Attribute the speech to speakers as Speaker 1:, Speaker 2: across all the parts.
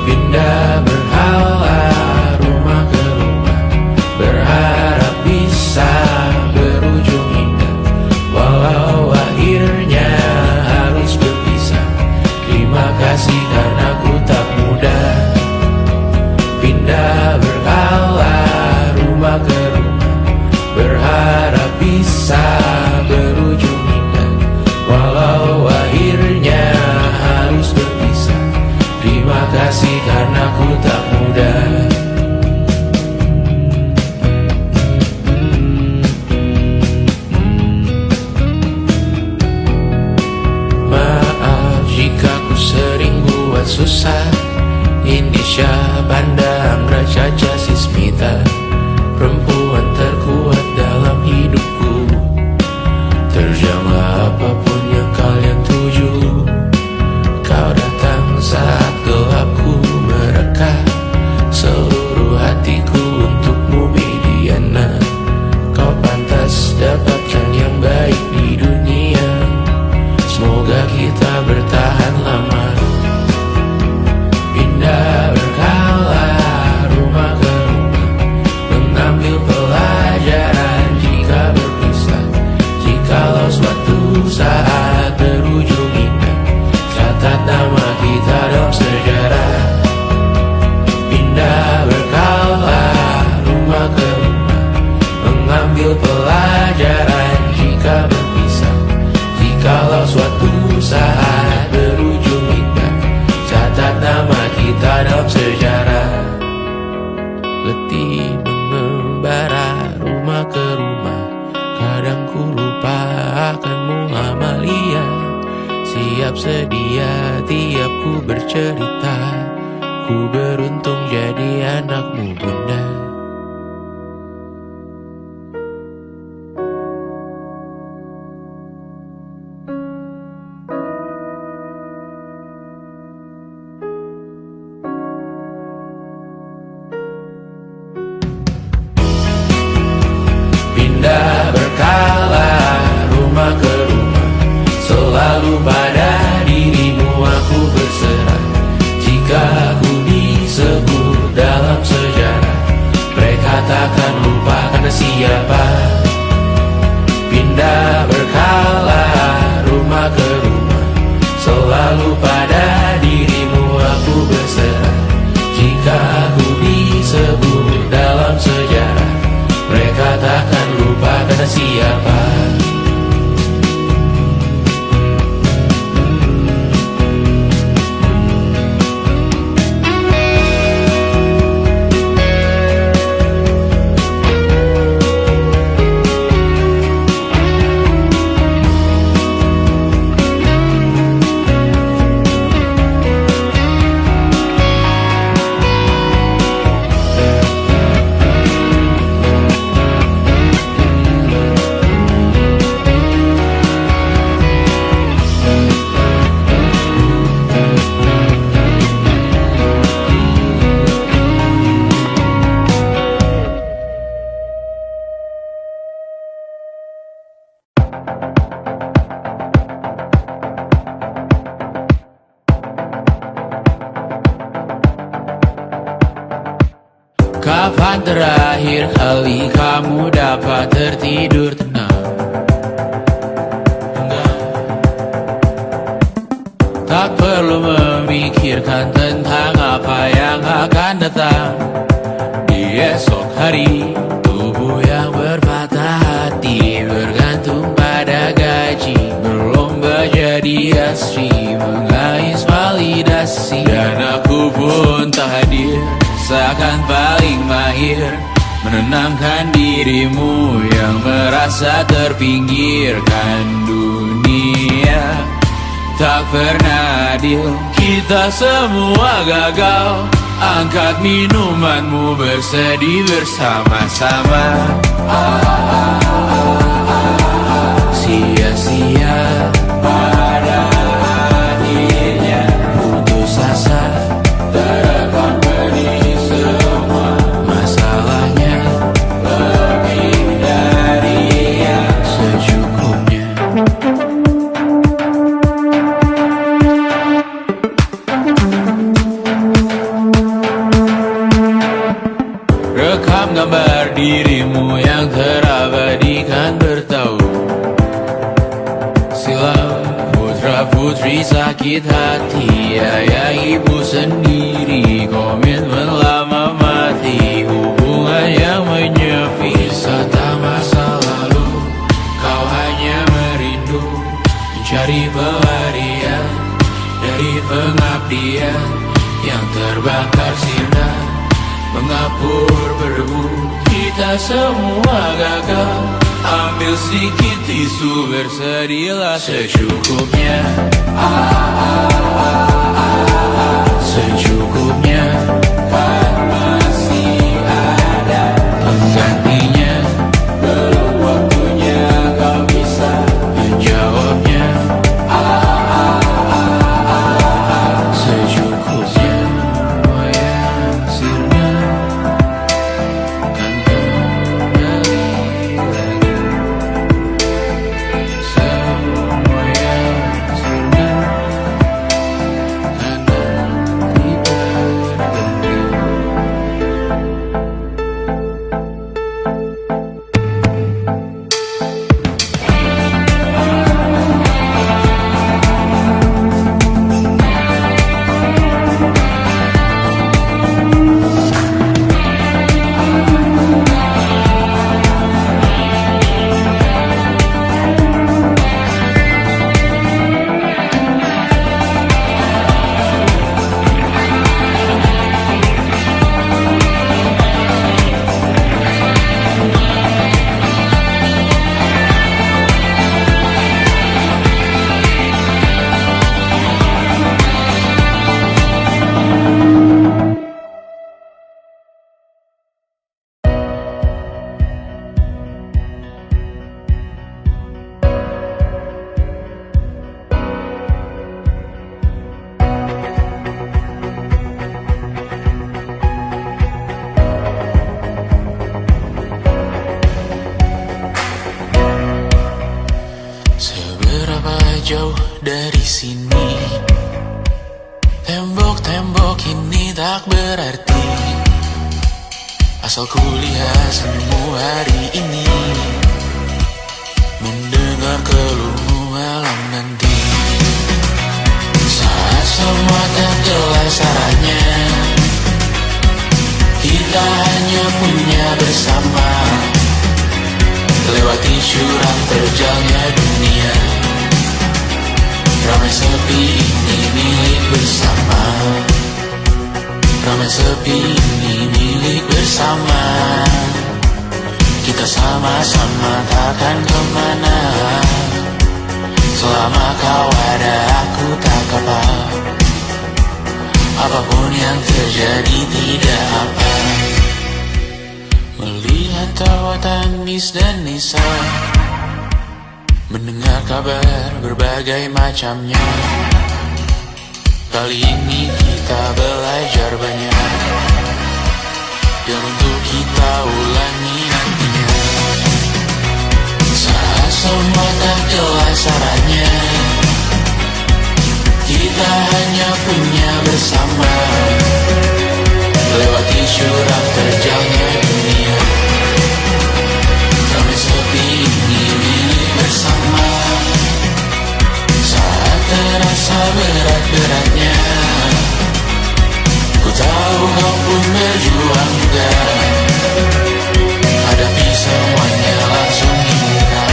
Speaker 1: Pindah berhala rumah ke rumah, berharap bisa berujung indah, walau akhirnya harus berpisah. Terima kasih karena ku tak mudah. Pindah berhala rumah ke rumah, berharap bisa berujung indah, walau akhirnya harus berpisah. Terima kasih karena ku tak mudah. Maaf jika ku sering buat susah. Indonesia, Banda, Anggra, Caca, Sismita, perempuan terkuat dalam hidupku. Terjanglah apapun yang kalian tuju. Kau datang saat gelapku mereka, seluruh hatiku untukmu Mediana. Kau pantas dapatkan yang baik di dunia, semoga kita bertahan lama. Pindah berkala rumah ke rumah, mengambil pelajaran jika berpisah. Jikalau suatu saat berujung indah, catat nama kita dalam sejarah. Pindah berkala rumah ke rumah, mengambil pelajaran jika berpisah. Jikalau suatu saat berujung indah, catat nama kita dalam sejarah. Letih mengembara rumah ke rumah, kadang ku lupa akanmu Amalia. Siap sedia tiap ku bercerita, ku beruntung jadi anakmu bunda. Pindah berkala rumah ke rumah, selalu pada dirimu aku berserah. Jika aku disebut dalam sejarah, mereka takkan lupa karena siapa. Pindah berkala rumah ke rumah, selalu pada dirimu aku berserah. Jika aku disebut dalam sejarah, mereka takkan lupa karena siapa. Kapan terakhir kali kamu dapat tertidur tenang? Tak perlu memikirkan tentang apa yang akan datang di esok hari. Tubuh yang berpatah hati bergantung pada gaji, berlomba jadi asri, mengais validasi. Dan aku pun tak hadir, seakan paling mahir menenangkan dirimu yang merasa terpinggirkan dunia. Tak pernah adil, kita semua gagal. Angkat minumanmu, bersedih bersama-sama. Sia-sia pada akhirnya putus asa, terekam pedih semua. Masalahnya lebih dari yang secukupnya. dirimu yang terabadikan bertahu. Silam putra putri sakit hati, ayah ibu sendiri komitmen lama mati, hubungan yang menyepi. Wisata masa lalu, kau hanya merindu, mencari pelarian dari pengabdian yang terbakar sinar, mengapur berdebu. Kita semua gagal, ambil sedikit tisu, bersedilah secukupnya. Secukupnya, kan masih ada penggantinya. Belum waktunya kau bisa menjawabnya. Secukupnya, wayang sirna kan kembali lagi. Semua yang sirna kan nanti berganti. Seberapa jauh dari sini, tembok-tembok ini tak berarti, asal ku lihat senyummu hari ini, mendengar keluhmu malam nanti. Saat semua tak jelas arahnya, kita hanya punya bersama, lewati jurang terjalnya dunia. Ramai sepi ini milik bersama, ramai sepi ini milik bersama. Kita sama-sama takkan kemana, selama kau ada aku tak apa. Apapun yang terjadi tidak apa. Melihat tawa tangis dan nisa, mendengar kabar berbagai macamnya. Kali ini kita belajar banyak, yang untuk kita ulangi nantinya. Saat semua tak jelas arahnya, kita hanya punya bersama, lewati jurang terjalnya dunia. Ramai sepi ini milik bersama, saat terasa berat-beratnya, ku tahu kau pun berjuang juga. Hadapi semuanya langsung dibuka,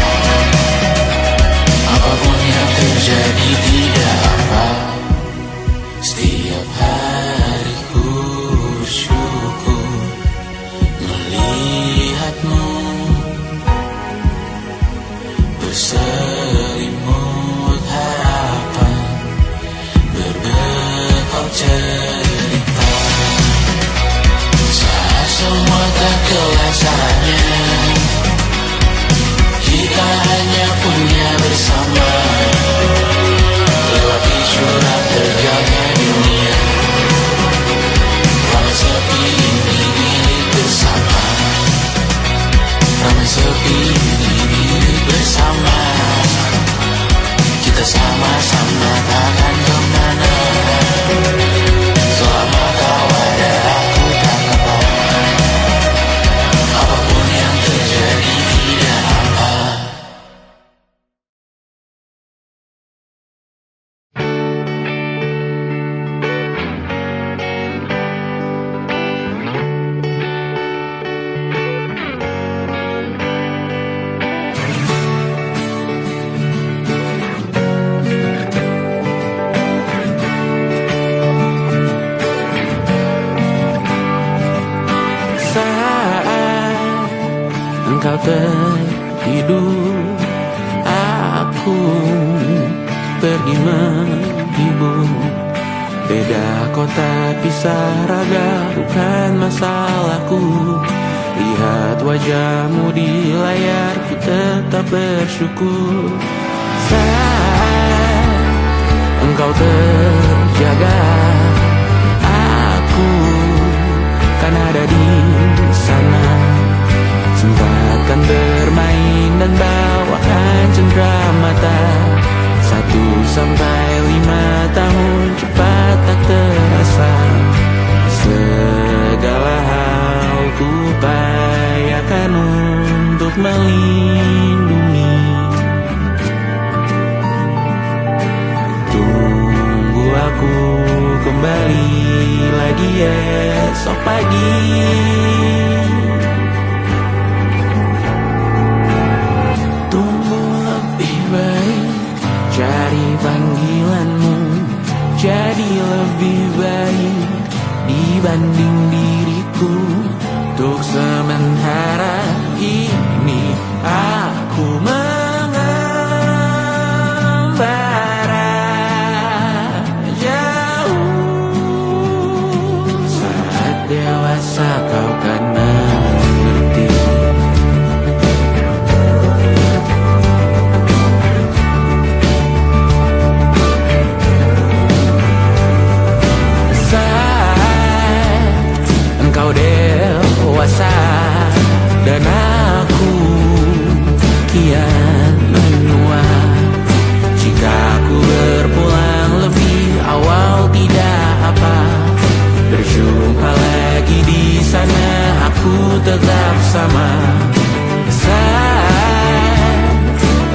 Speaker 1: apapun yang terjadi tidak apa. Setiap hari
Speaker 2: Engkau tertidur, aku pergi menghibur. Beda kota pisah raga bukan masalahku. Lihat wajahmu di layar, ku tetap bersyukur. Saat engkau terjaga, aku kan ada di sana. Sempatkan bermain dan bawakan cenderamata. 1-5 tahun cepat tak terasa. Segala hal ku upayakan untuk melindungi. Tunggu aku kembali lagi esok pagi. Cari panggilanmu jadi lebih baik dibanding diriku. Untuk sementara ini aku mengembara jauh. Saat dewasa kau kan mengerti. Engkau dewasa dan aku kian menua. Jika aku berpulang lebih awal tidak apa. Berjumpa lagi di sana, aku tetap sama. Saat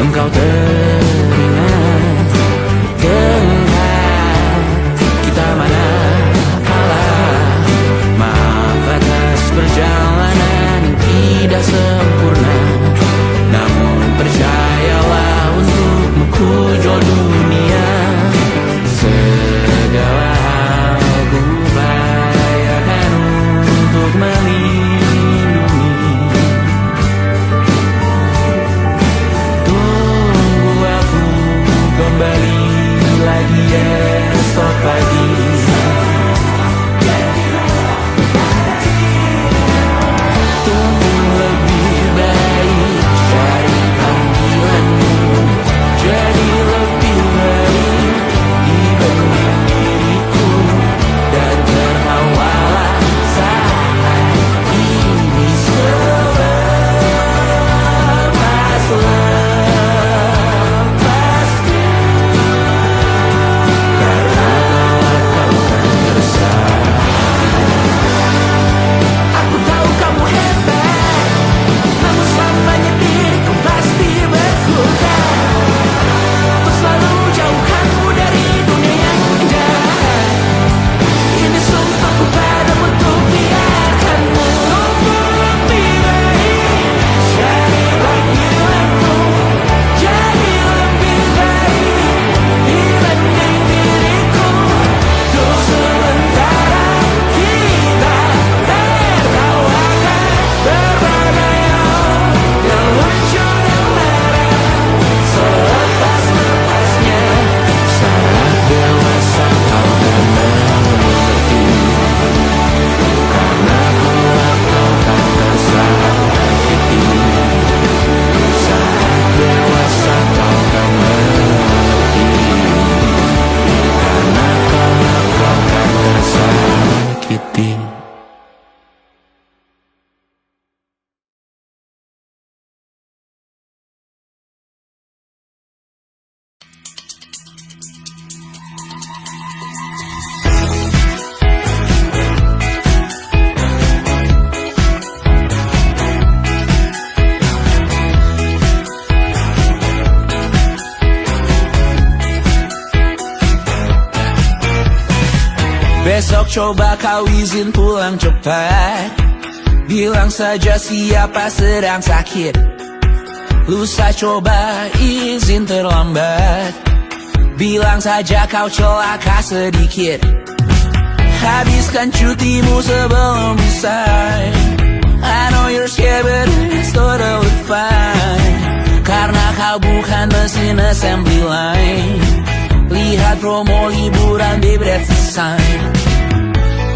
Speaker 2: engkau teringat dengan kita mana perjalanan tidak sempurna, namun percayalah untukmu ku jual dunia. Segala hal ku upayakan untuk melindungi. Tunggu aku kembali lagi esok pagi. Besok coba kau izin pulang cepat. Bilang saja siapa sedang sakit. Lusa coba izin terlambat. Bilang saja kau celaka sedikit. Habiskan cutimu sebelum bisa. I know you're scared but it's totally Kau bukan mesin assembly line. Lihat promo liburan bebret design.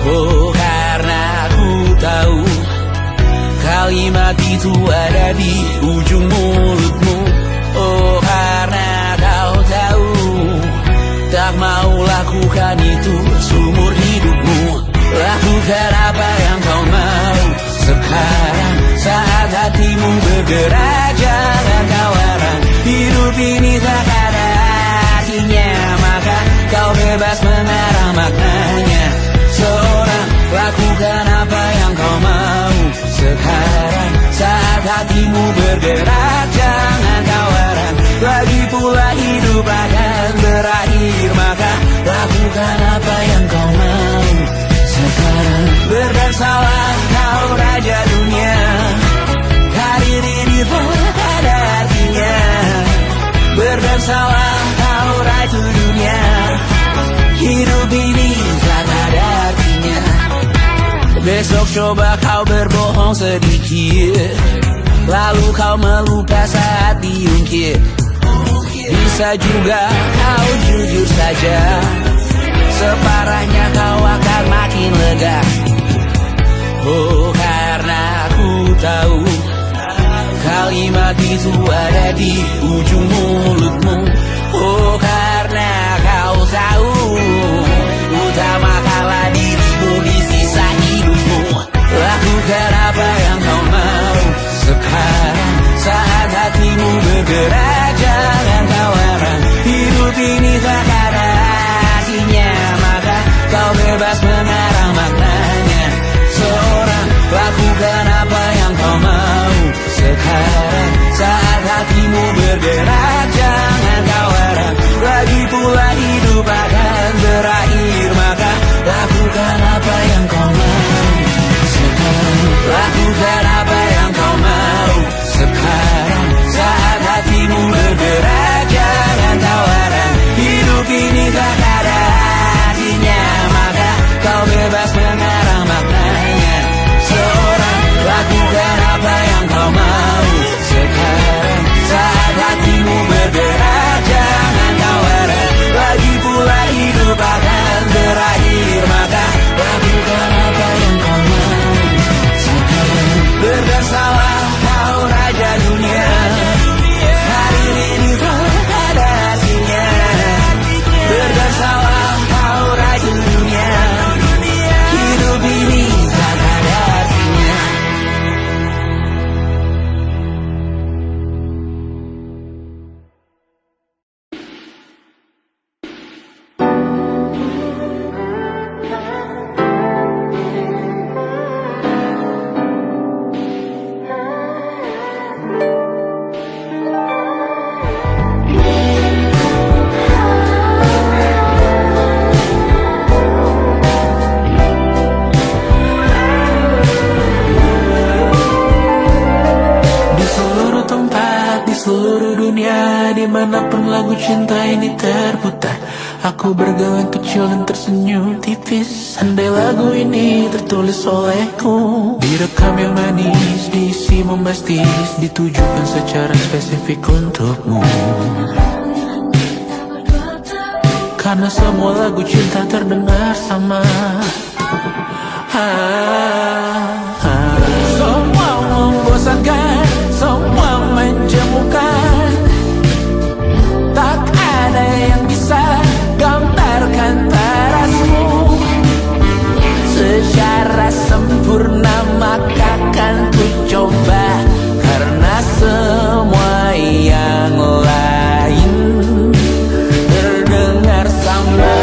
Speaker 2: Oh, karena ku tahu kalimat itu ada di ujung mulutmu. Oh, karena kau tahu tak mau lakukan itu seumur hidupmu. Lakukan apa yang kau mau sekarang, saat hatimu bergerak. Jangan kau larang, hidup ini tak ada artinya, maka kau bebas mengarang maknanya. Seorang, lakukan apa yang kau mau sekarang, saat hatimu bergerak. Jangan kau larang, lagi pula hidup akan berakhir, maka lakukan apa yang kau mau sekarang. Berdansalah kau raja dunia, karir ini tak ada artinya. Berdansalah kau ratu dunia, hidup ini tak ada artinya. Besok coba kau berbohong sedikit, lalu kau melupa saat diungkit. Bisa juga kau jujur saja, separahnya kau akan makin lega. Oh, karena ku tahu kalimat itu ada di ujung mulutmu. Oh, karena kau tahu utamakanlah dirimu di sisa hidupmu. Lakukan apa yang kau mau sekarang, saat hatimu bergerak. Jangan kau larang, hidup ini tak ada artinya, maka kau bebas mengarang maknanya. Seorang, lakukan apa yang kau mau sekarang, saat hatimu bergerak. Jangan kau larang, lagi pula hidup akan berakhir, maka lakukan apa yang kau mau sekarang. Lakukan apa yang kau mau sekarang, saat hatimu bergerak. Jangan kau larang, hidup ini tak ada artinya, maka kau bebas mengarang maknanya. Seorang, lakukan apa yang kau mau sekarang, saat hatimu bergerak. Jangan kau larang, lagi pula hidup akan berakhir, maka lakukan apa yang kau mau sekarang. Berdansalah kau raja dunia, karir ini tak ada artinya. Berdansalah kau raja dunia, hidup ini tak ada artinya.
Speaker 3: Seluruh dunia, dimanapun lagu cinta ini terputar, aku bergawan kecil dan tersenyum tipis. Andai lagu ini tertulis olehku, direkam yang manis, diisi bombastis, ditujukan secara spesifik untukmu. Karena semua lagu cinta terdengar sama. Semua membosankan, semua menjemukan, tak ada yang bisa gambarkan tarasmu secara sempurna, maka kan ku coba. Karena semua yang lain terdengar sama.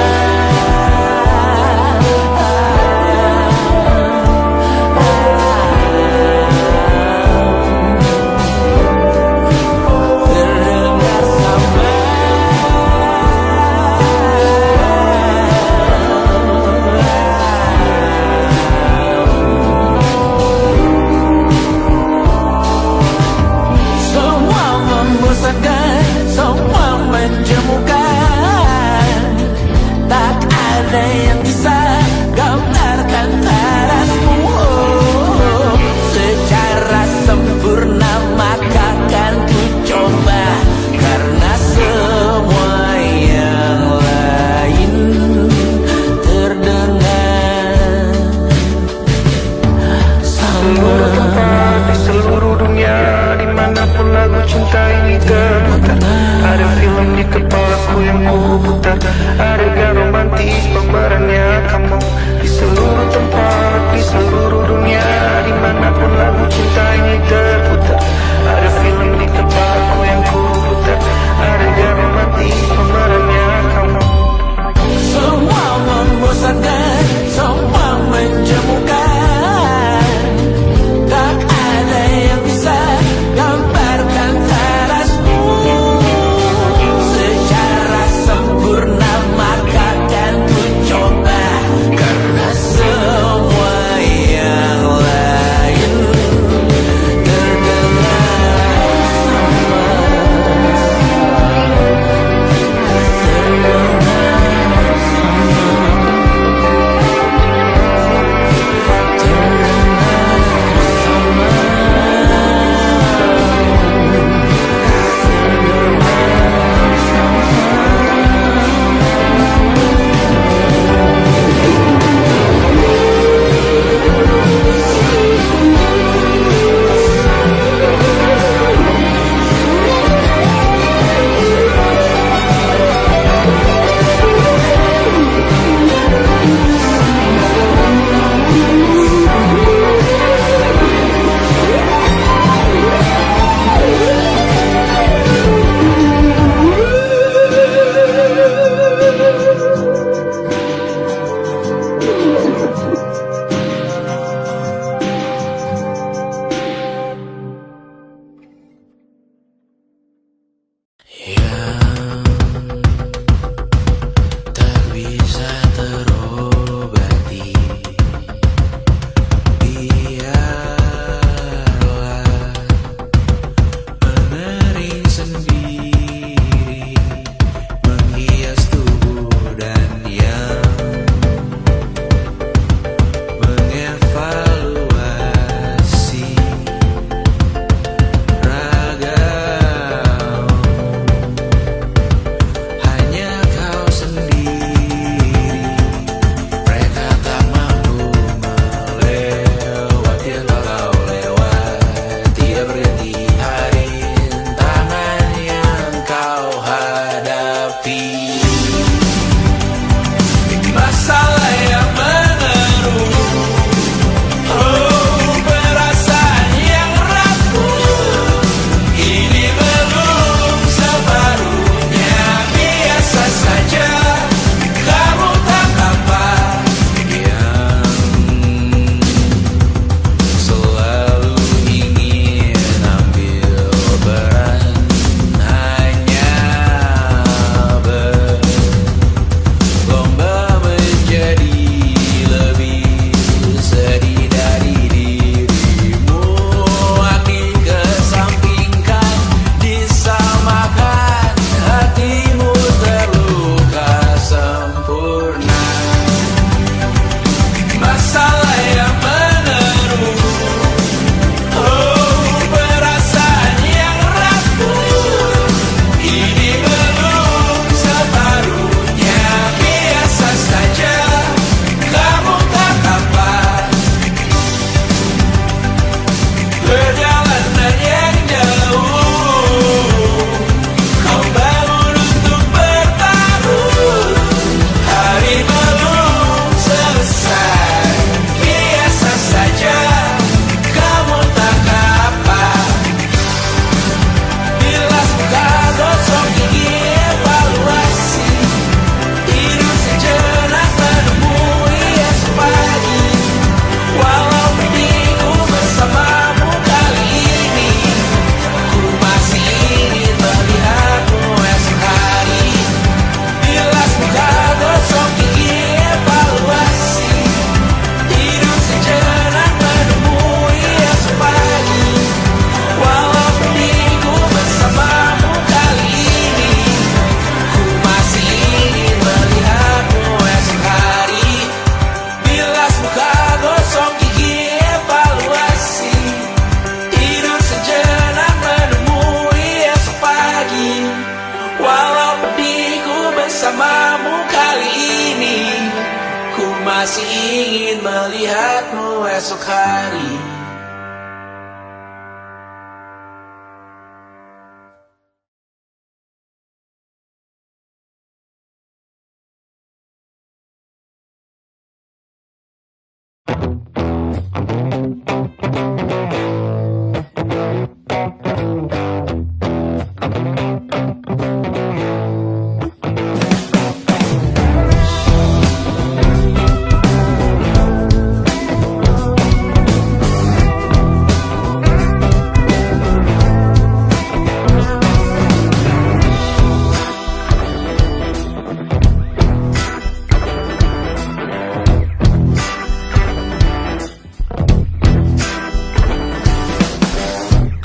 Speaker 3: melihatmu esok hari.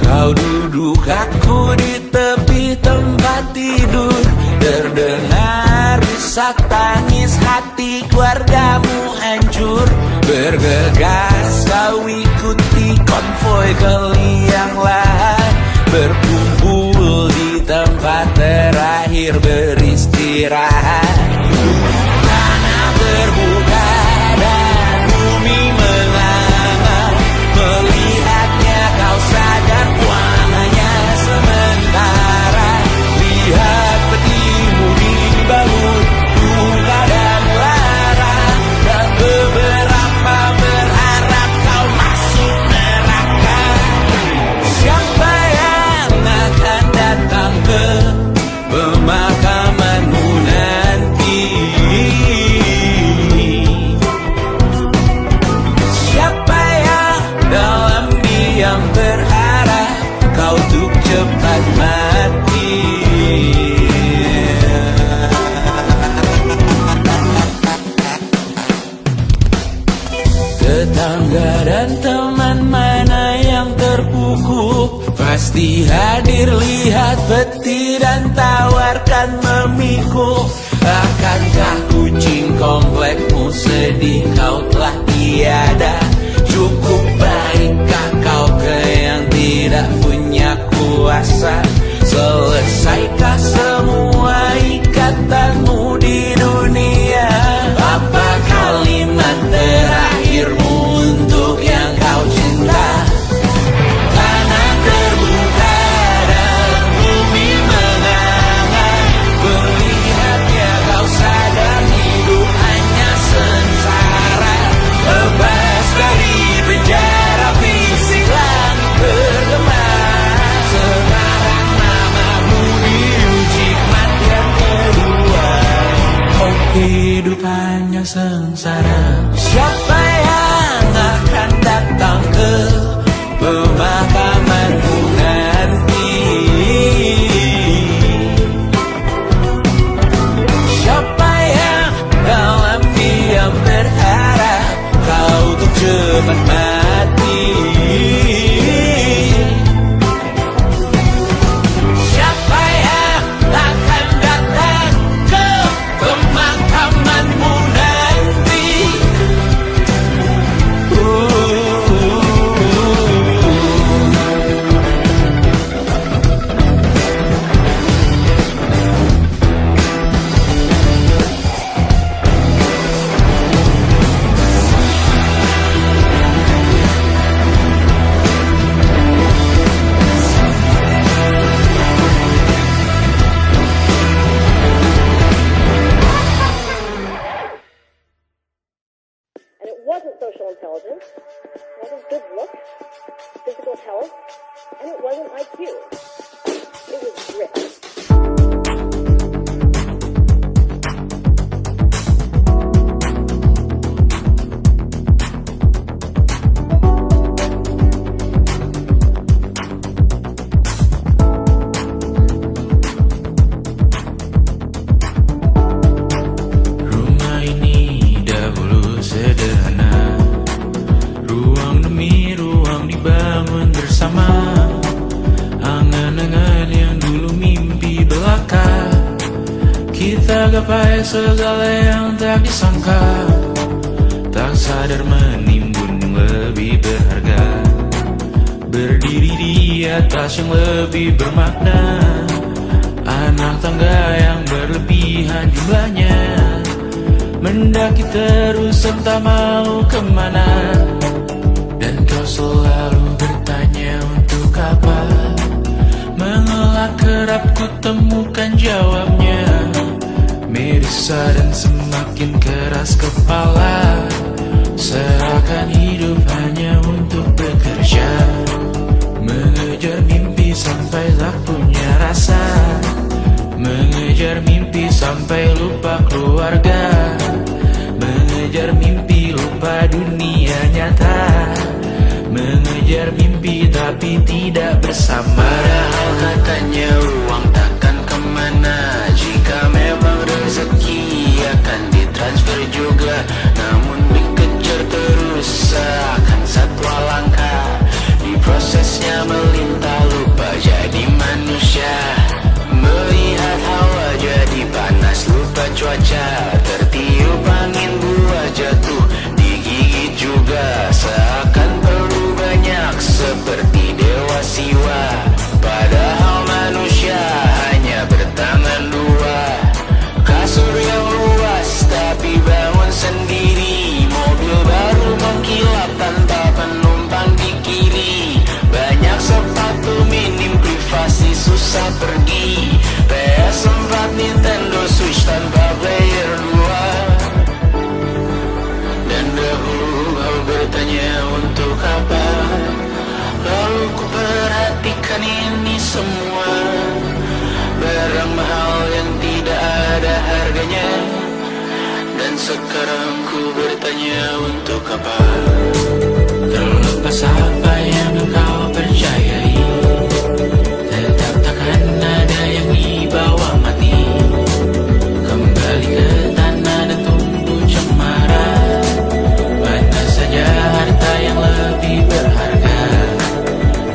Speaker 2: Kau duduk, aku di tepi tempat tidur. Terdengar isak tangis hati keluargamu hancur. Bergegas kau ikuti konvoi ke liang lahat. Berkumpul di tempat terakhir beristirahat. Tanah terbuka dan bumi menganga. Melihatnya kau sadar hanya sementara. Lihat petimu dibalut duka dan lara. Dan beberapa berharap kau masuk neraka. Siapa yang akan datang ke pemakamanmu nanti? Siapa yang dalam diam berharap kau untuk cepat mati? Tetangga dan teman mana yang terpukul? Pasti hadir lihat peti dan tawarkan memikul. Akankah kucing komplekmu sedih kau telah tiada? Cukup baikkah kau ke yang tidak punya kuasa? Selesaikah semua ikatanmu di dunia? Apa kalimat terakhirmu untuk yang kau cinta? Tanah terbuka dan bumi menganga. Melihatnya kau sadar hidup hanya sengsara. Lepas dari penjara fisik langit bergema. Sekarang namamu diuji kematian kedua. Oh, hidup hanya sengsara. Siapa yang akan datang ke pemakamanmu nanti? Siapa yang dalam diam berharap kau untuk cepat mati? Siapa yang akan datang ke pemakamanmu nanti?
Speaker 4: And it wasn't social intelligence, it wasn't good looks, physical health, and it wasn't IQ. It was grit.
Speaker 3: Rumah ini dahulu sederhana. Ruang demi ruang dibangun bersama. Angan-angan yang dulu mimpi belaka. Kita gapai segala yang tak disangka. Tak sadar menimbun yang lebih berharga. Berdiri di atas yang lebih bermakna. Anak tangga yang berlebihan jumlahnya. Mendaki terus entah mau kemana. dunia nyata, mengejar mimpi tapi tidak bersama.
Speaker 1: Padahal katanya uang takkan kemana, jika memang rezeki akan ditransfer juga. Namun dikejar terus seakan satwa langka, di prosesnya melintas lupa jadi manusia. Melihat hawa jadi panas lupa cuaca, tertiup angin buah jatuh digigit juga. Seakan perlu banyak seperti dewa siwa, padahal manusia hanya bertangan dua. Kasur yang luas tapi bangun sendiri, mobil baru mengkilap tanpa penumpang di kiri. Banyak sepatu minim privasi susah pergi, PS4 Nintendo Switch tanpa player 2. Dan dahulu kau bertanya untuk apa, lalu ku perhatikan ini semua. Barang mahal yang tidak ada harganya, dan sekarang ku bertanya untuk apa.
Speaker 3: Terlepas apa yang engkau percayai, tetap takkan ada yang dibawa mati. Kembali ke tanah dan tunggu cemara, mana saja harta yang lebih berharga.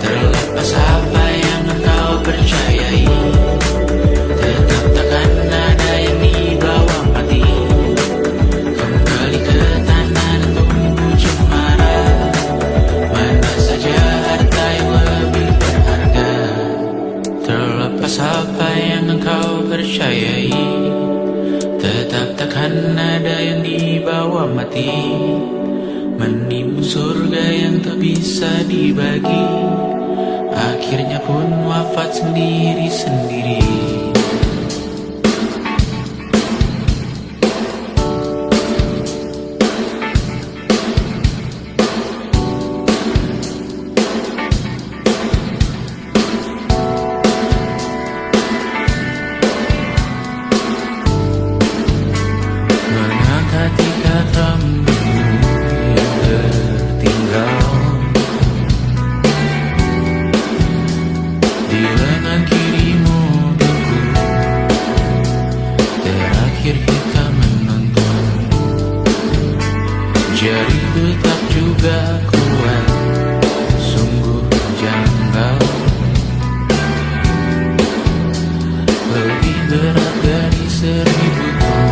Speaker 3: Terlepas apa yang engkau percayai, tetap takkan ada yang dibawa mati. Kembali ke tanah dan tunggu cemara, mana saja harta yang lebih berharga. Terlepas apa yang engkau percayai, tetap takkan ada yang dibawa mati. Menimbun surga yang tak bisa dibagi, akhirnya pun wafat sendiri-sendiri. Mengangkati katamu yang tertinggal di lengan kirimu, mobilku. Terakhir kita menonton, jari detak juga kuat, sungguh janggal. Lebih berat dari 1000 ton.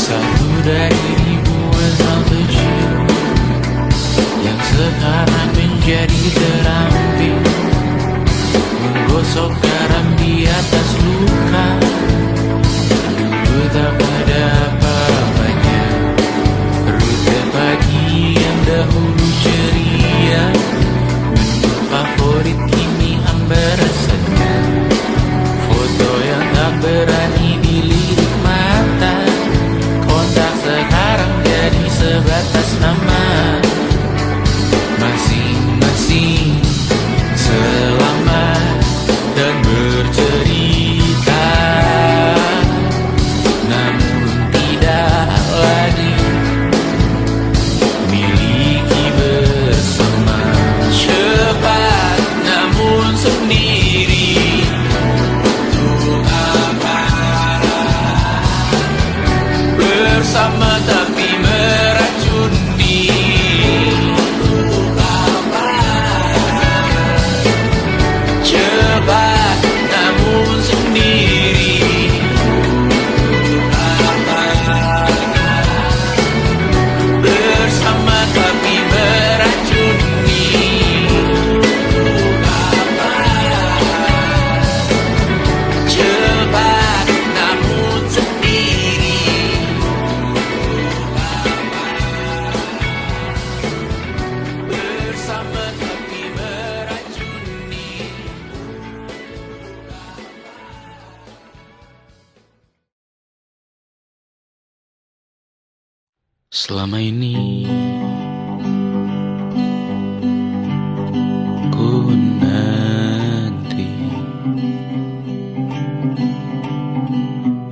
Speaker 3: Satu dari ribuan hal kecil yang sekarang menjadi terampil, menggosok garam di atas luka. Dulu tak ada apa-apanya, rute pagi yang dahulu ceria, menu favorit kini hambar rasanya. Foto yang tak berani dilirik mata, kontak sekarang jadi sebatas nama. Masing-masing selamat dan bercerita, namun tidak lagi miliki bersama. Cepat namun sendiri, untuk apa? Bersama tapi meracuni, untuk apa? Cepat namun sendiri, untuk apa? Bersama tapi meracuni, untuk apa? Cepat namun sendiri, bersama tapi meracuni. Selama ini ku nanti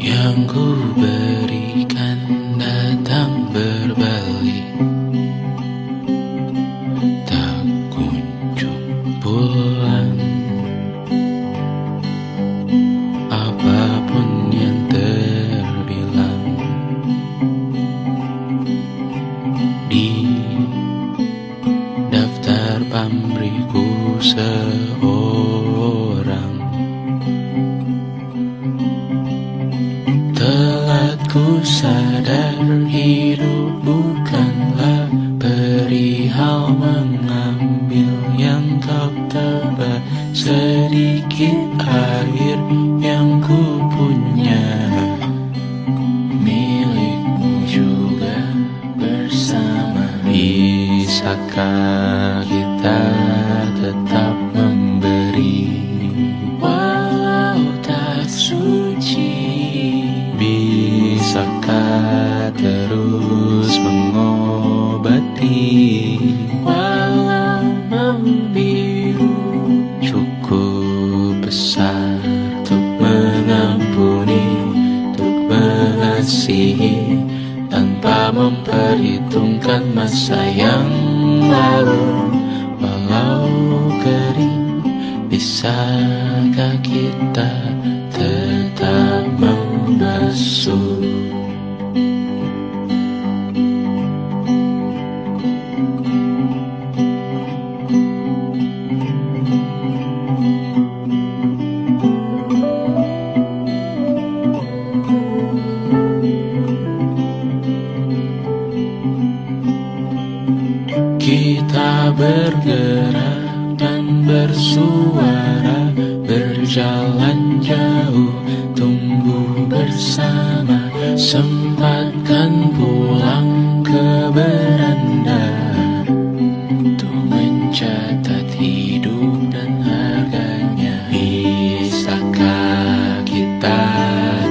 Speaker 3: yang ku berikan datang berbalik, tak kunjung pulang. Apapun yang terbilang di daftar pamrihku seorang, telah ku sadar hidup bukanlah perihal mengambil yang kau tebak. Sedikit air yang ku punya milikmu juga bersama. Bisakah kita tetap memberi walau tak suci? Bisakah terus mengobati walau membiru? Cukup besar untuk mengampuni, untuk mengasihi, tanpa memperhitungkan masa yang lalu. Walau kering, bisakah kita tetap membasuh? Kita bergerak dan bersuara, berjalan jauh, tumbuh bersama. Sempatkan pulang ke beranda untuk mencatat hidup dan harganya. Bisakah kita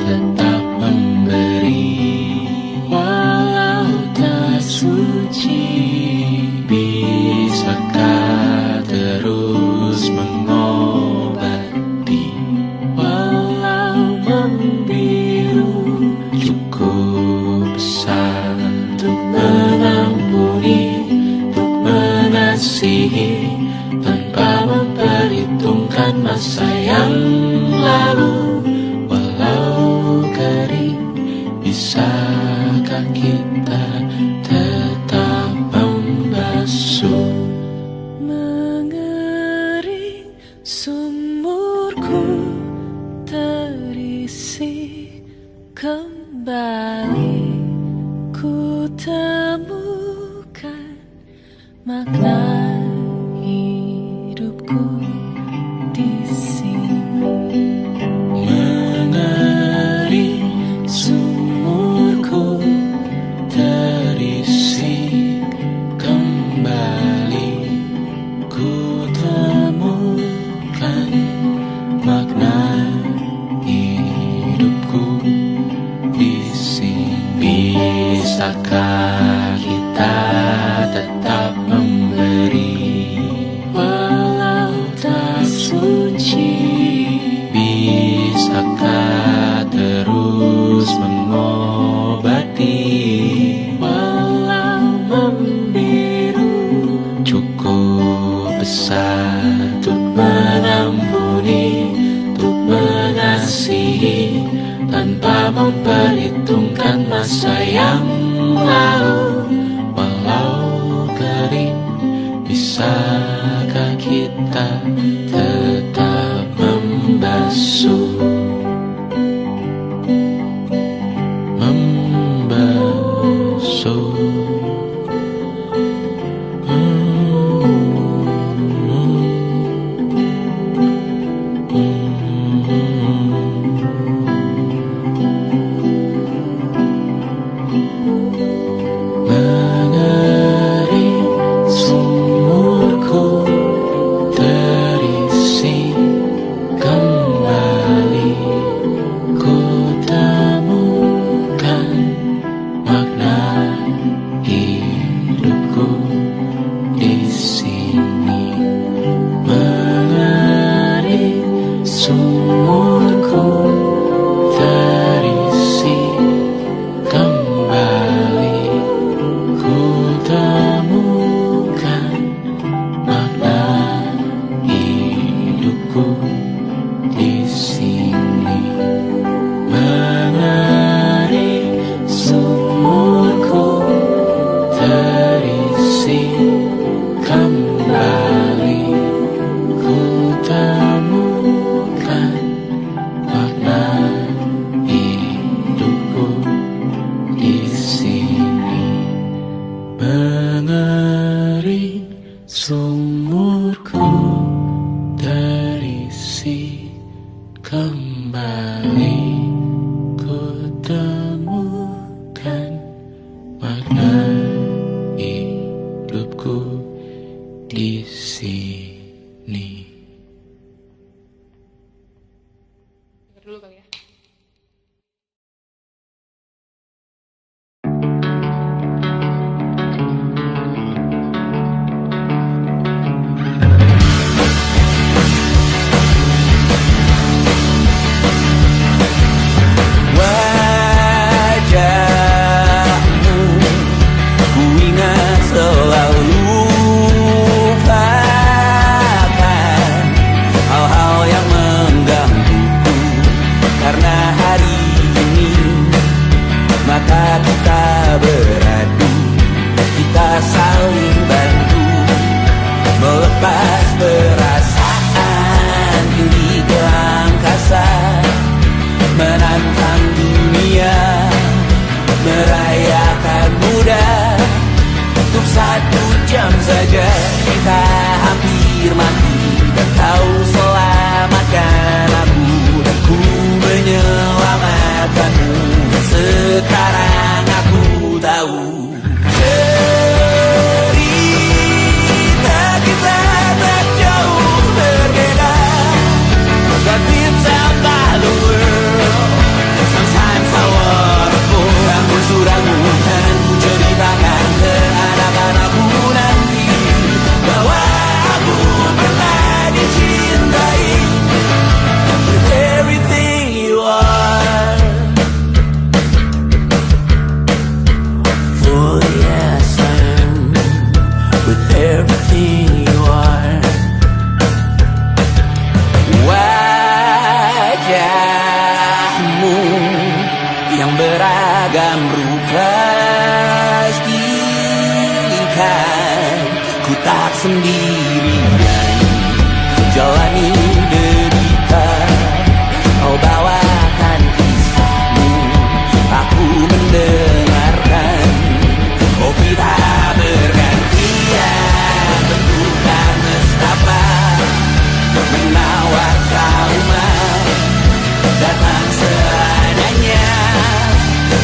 Speaker 3: tetap memberi walau tak suci? Bisakah terus mengobati walau membiru? Cukup besar untuk mengampuni, untuk mengasihi, tanpa memperhitungkan masa yang lalu. Walau kering, bisakah kita tetap membasuh?
Speaker 5: Mengering sumurku terisi kembali, ku temukan makna hidupku di sini.
Speaker 3: Mengering sumurku terisi kembali, ku temukan makna hidupku di sini. Bisakah kita tetap memberi walau tak suci? Bisakah terus mengobati walau membiru? Cukup besar untuk mengampuni, untuk mengasihi, tanpa memperhitungkan masa yang lalu. Walau kering, bisakah kita tetap membasuh? Membasuh. Mengering sumurku terisi
Speaker 2: tempat kita beradu, kita saling bantu melepas perasaan tinggi ke angkasa, menantang dunia, merayakan muda. Untuk 1 jam saja kita hampir mati, dan kau selamatkan aku, dan ku menyelamatkanmu. Sekarang aku tahu cerita kita tak jauh berbeda, but it's about the world. Sometimes I wanna go. Namun suratmu dan ku ceritakan ke anak-anakku nanti bahwa aku pernah dicintai with everything you are. For yes I am with everything you are. Wajahmu yang beragam rupa, pastikan ku tak sendirian jalani derita. Kau bawakan kisahmu, aku mendengarkan. Oh kita bergantian bentukan nestapa, menawar trauma, datang seadanya.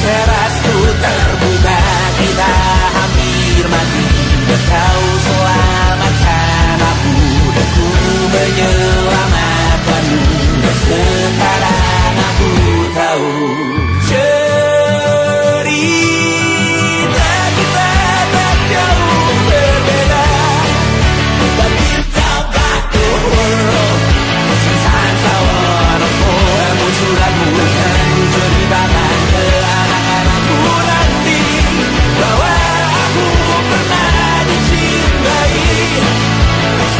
Speaker 2: Terasku terbuka, kita hampir mati, dan kau selamatkan aku, dan ku menyelamatkanmu. Sekarang aku tahu cerita kita tak jauh berbeda, but it's about the world. Sometimes I wanna fall. Namun suratmu dan ku ceritakan ke anak-anakku nanti bahwa aku pernah dicintai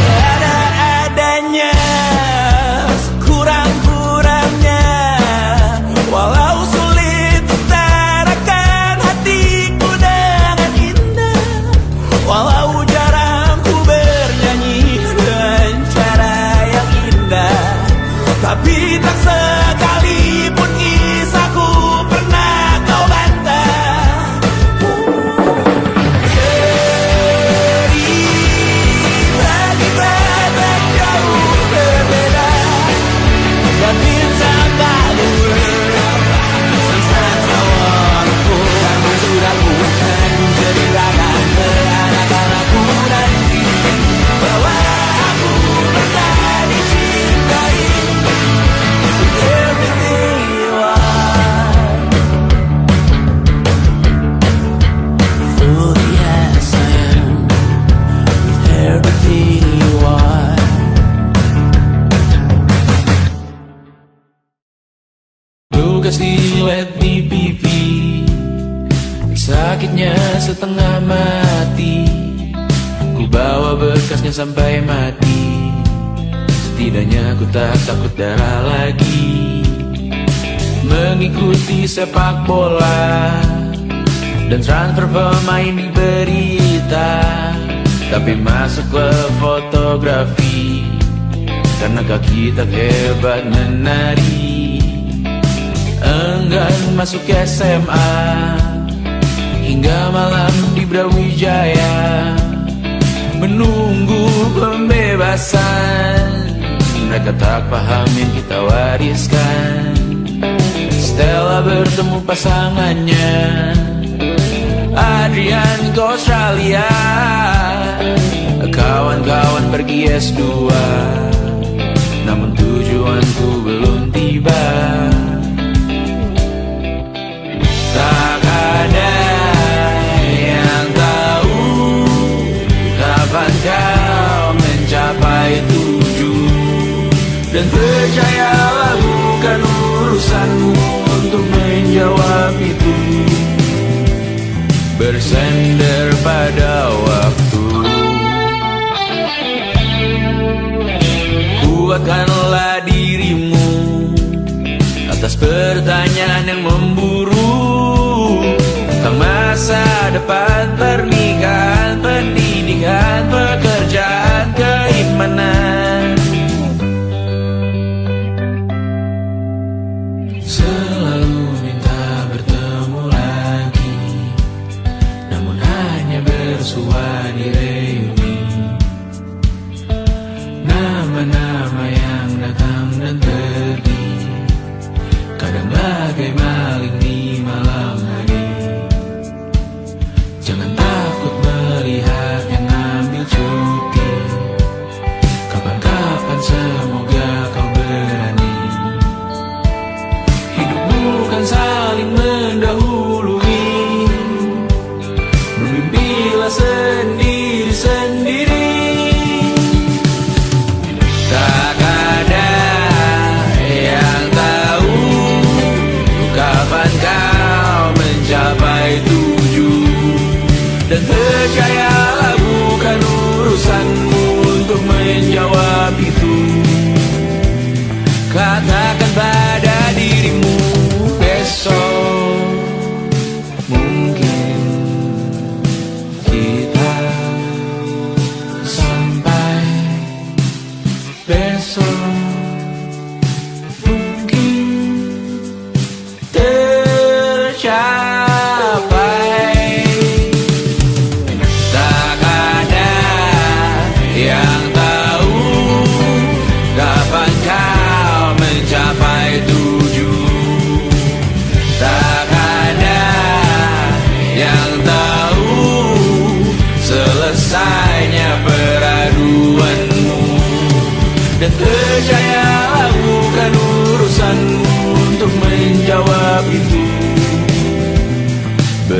Speaker 2: seada-adanya, sekurang-kurangnya. Walau sulit utarakan hatiku dengan indah, walau jarang ku bernyanyi dengan cara yang indah, tapi tak sekalipun kisahku pernah kau bantah. Cerita kita tak jauh berbeda, but it's about the world. Sometimes I wanna go. Namun suratmu dan ku ceritakan ke anak-anakku nanti bahwa aku pernah dicintai with everything you are. Fully yes I am with everything you are.
Speaker 3: Luka silet di pipi, sakitnya setengah mati. Ku bawa bekasnya sampai mati, setidaknya ku tak takut darah lagi. Mengikuti sepak bola dan transfer pemain di berita, tapi masuk klub fotografi karena kaki tak hebat menari. Enggan masuk SMA hingga malam di Brawijaya, menunggu pembebasan. Mereka tak paham yang kita wariskan. Stella bertemu pasangannya, Adrian ke Australia, kawan-kawan pergi S2, namun tujuanku belum tiba. Tak ada yang tahu kapan kau mencapai tujuan, dan percayalah bukan urusanmu untuk menjawab itu. Bersender pada waktu, kuatkanlah dirimu atas pertanyaan yang memburu.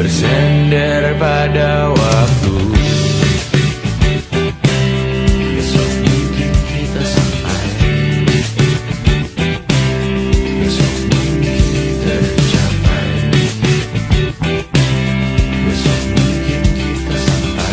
Speaker 2: bersender pada waktu. Besok mungkin kita sampai, besok mungkin tercapai, besok mungkin kita sampai.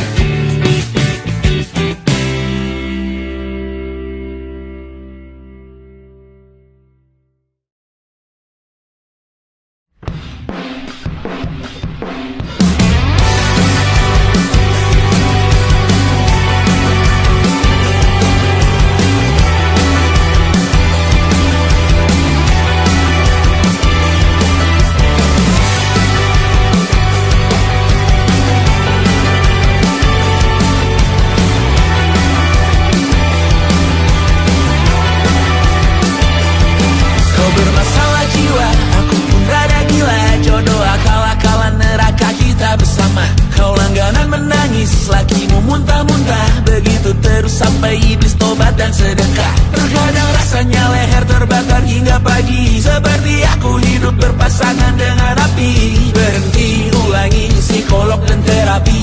Speaker 2: Kau bermasalah jiwa, aku pun rada gila. Jodoh akal-akalan neraka kita bersama. Kau langganan menangis, lakimu muntah-muntah. Begitu terus sampai iblis tobat dan sedekah. Terkadang rasanya leher terbakar hingga pagi. Seperti aku hidup berpasangan dengan api. Berhenti ulangi psikolog dan terapi.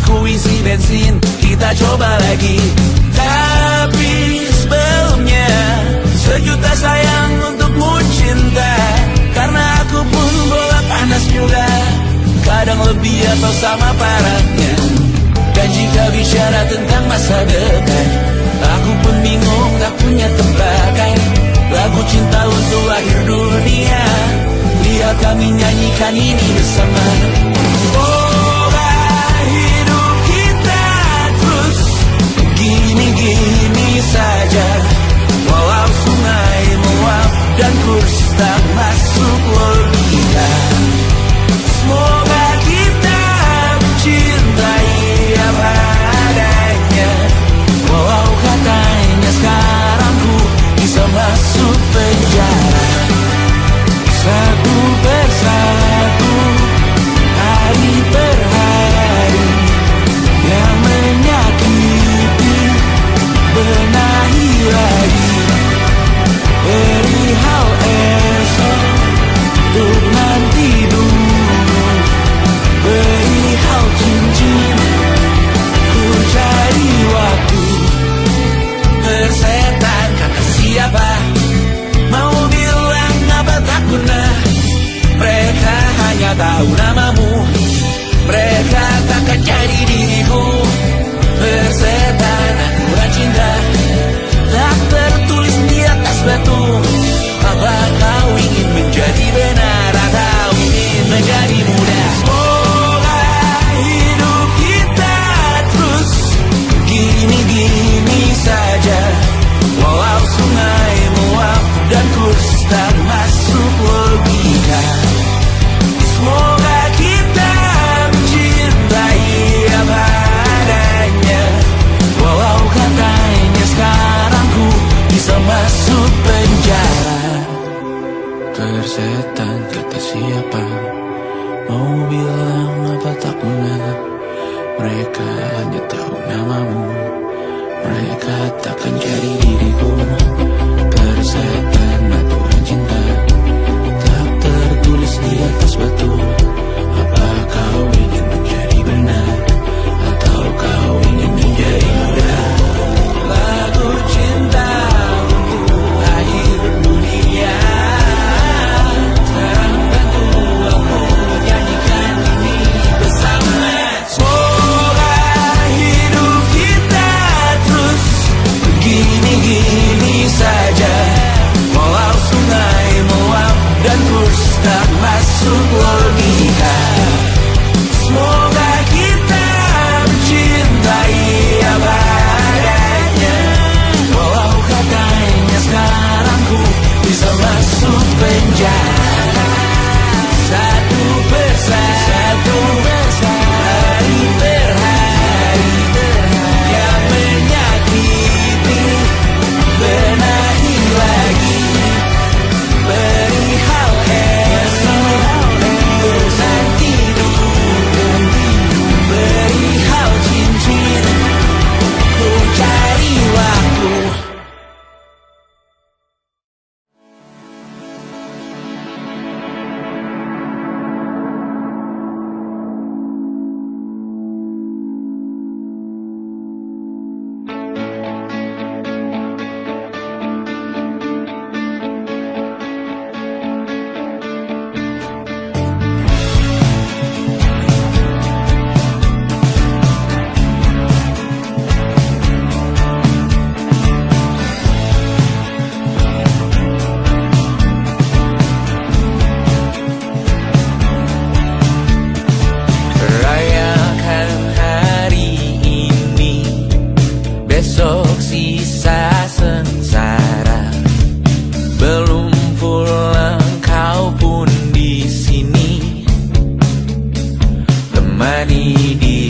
Speaker 2: Aku isi bensin, kita coba lagi. Tapi sebelumnya sejuta sayang untukmu cinta. Karena aku pun bola panas juga, kadang lebih atau sama parahnya. Dan jika bicara tentang masa depan, aku pun bingung tak punya tebakan. Lagu cinta untuk akhir dunia, biar kami nyanyikan ini bersama. Semoga hidup kita terus gini-gini saja. Walau sungai meluap dan kurs tak masuk logika. Semoga kita mencintai apa adanya. Walau katanya sekarang ku bisa masuk penjara. Satu persatu, hari per hari, yang menyakiti benahi lagi. Perihal esok, untuk nanti dulu. Perihal cincin, ku cari waktu. Persetan kata siapa, mau bilang apa tak guna. Mereka hanya tahu namamu, mereka takkan jadi diriku. Persetan aturan cinta, tak tertulis di atas batu. Apa kau ingin menjadi benar atau ingin menjadi muda? Semoga hidup kita terus gini-gini saja. Walau sungai meluap dan kurs tak masuk logika. Semoga kita mencintai apa adanya. Walau katanya sekarang ku bisa masuk penjara. Persetan kata siapa, mau bilang apa tak guna. Mereka hanya tahu namamu, mereka takkan jadi diriku. Persetan aturan cinta, tak tertulis di atas batu. Apa kau ingin menjadi benar atau kau ingin menjadi muda? Lagu cinta untuk akhir dunia, sekarang bantu aku nyanyikan ini bersama. Semoga hidup kita terus gini-gini saja. Walau sungai meluap dan kurs tak masuk logika. menemani dia.